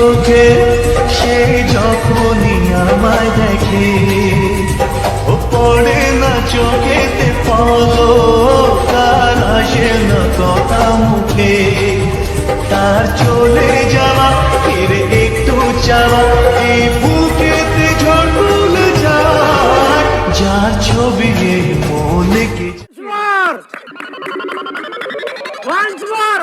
চোখে সে যখনই আমায় দেখে, ও পড়ে না চোখেতে পলক, তার আসে না কথা মুখে। তার চলে যাওয়া ফিরে একটু চাওয়া, এই বুকেতে ঝড় তুলে যায়, যার ছবি এই মনে কে Once more!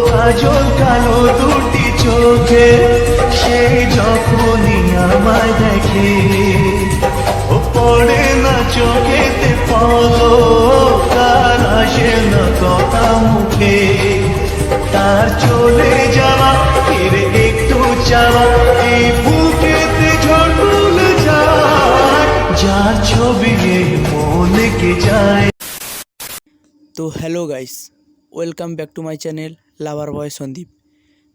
কাজল কালো দুটি চোখে সে যখনই আমায় দেখে, ও পড়ে না চোখেতে পলক, তার আসে না কথা মুখে। তার চলে যাওয়া ফিরে একটু চাওয়া, এই বুকেতে ঝড় তুলে যায়, যার ছবি এই মনে কে যায়। তো hello guys, welcome back to my channel lover boy Sandeep.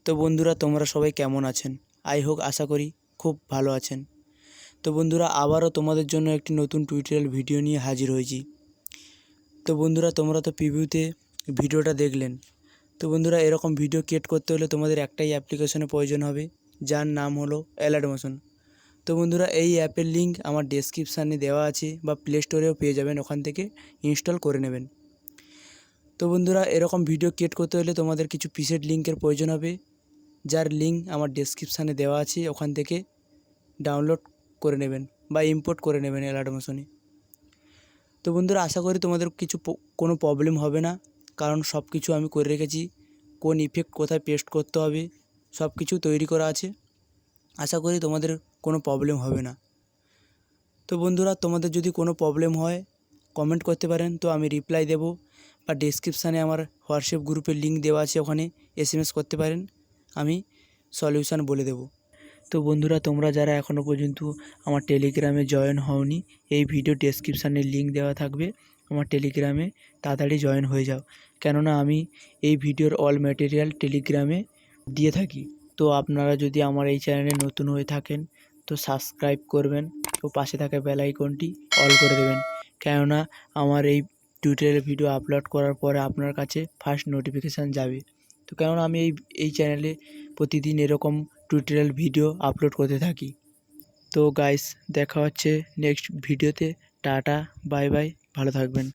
তো বন্ধুরা, তোমরা সবাই কেমন আছেন? আশা করি খুব ভালো আছেন। তো বন্ধুরা, আবারও তোমাদের জন্য একটি নতুন টিউটোরিয়াল ভিডিও নিয়ে হাজির হয়েছি। তো বন্ধুরা, তোমরা তো প্রিভিউতে ভিডিওটা দেখলেন। তো বন্ধুরা, এরকম ভিডিও ক্রিয়েট করতে হলে তোমাদের একটাই অ্যাপ্লিকেশনের প্রয়োজন হবে, যার নাম হলো অ্যালাইটমোশন। তো বন্ধুরা, এই অ্যাপের লিঙ্ক আমার ডেসক্রিপশানে দেওয়া আছে, বা প্লে স্টোরেও পেয়ে যাবেন, ওখান থেকে ইনস্টল করে নেবেন। তো বন্ধুরা, এরকম ভিডিও ক্রিয়েট করতে হলে তোমাদের কিছু প্রিসেট লিঙ্কের প্রয়োজন হবে, যার লিঙ্ক আমার ডেসক্রিপশানে দেওয়া আছে, ওখান থেকে ডাউনলোড করে নেবেন বা ইম্পোর্ট করে নেবেন অ্যালাইটমোশনে। তো বন্ধুরা, আশা করি তোমাদের কোনো প্রবলেম হবে না, কারণ সব কিছু আমি করে রেখেছি। কোন ইফেক্ট কোথায় পেস্ট করতে হবে সব কিছু তৈরি করা আছে। আশা করি তোমাদের কোনো প্রবলেম হবে না। তো বন্ধুরা, তোমাদের যদি কোনো প্রবলেম হয় কমেন্ট করতে পারেন, তো আমি রিপ্লাই দেব, বা ডেসক্রিপশানে আমার হোয়াটসঅ্যাপ গ্রুপের লিঙ্ক দেওয়া আছে, ওখানে SMS করতে পারেন, আমি সলিউশান বলে দেব। তো বন্ধুরা, তোমরা যারা এখনও পর্যন্ত আমার টেলিগ্রামে জয়েন হওনি, এই ভিডিও ডেসক্রিপশানে লিঙ্ক দেওয়া থাকবে, আমার টেলিগ্রামে তাড়াতাড়ি জয়েন হয়ে যাও, কেননা আমি এই ভিডিওর অল ম্যাটেরিয়াল টেলিগ্রামে দিয়ে থাকি। তো আপনারা যদি আমার এই চ্যানেলে নতুন হয়ে থাকেন, তো সাবস্ক্রাইব করবেন ও পাশে থাকা বেল আইকনটি অল করে দেবেন, কেননা আমার এই টিউটোরিয়াল ভিডিও আপলোড করার পরে আপনার কাছে ফার্স্ট নোটিফিকেশান যাবে। তো কেননা আমি এই চ্যানেলে প্রতিদিন এরকম টিউটোরিয়াল ভিডিও আপলোড করতে থাকি। তো গাইস, দেখা হচ্ছে নেক্সট ভিডিওতে। টাটা, বাই বাই, ভালো থাকবেন।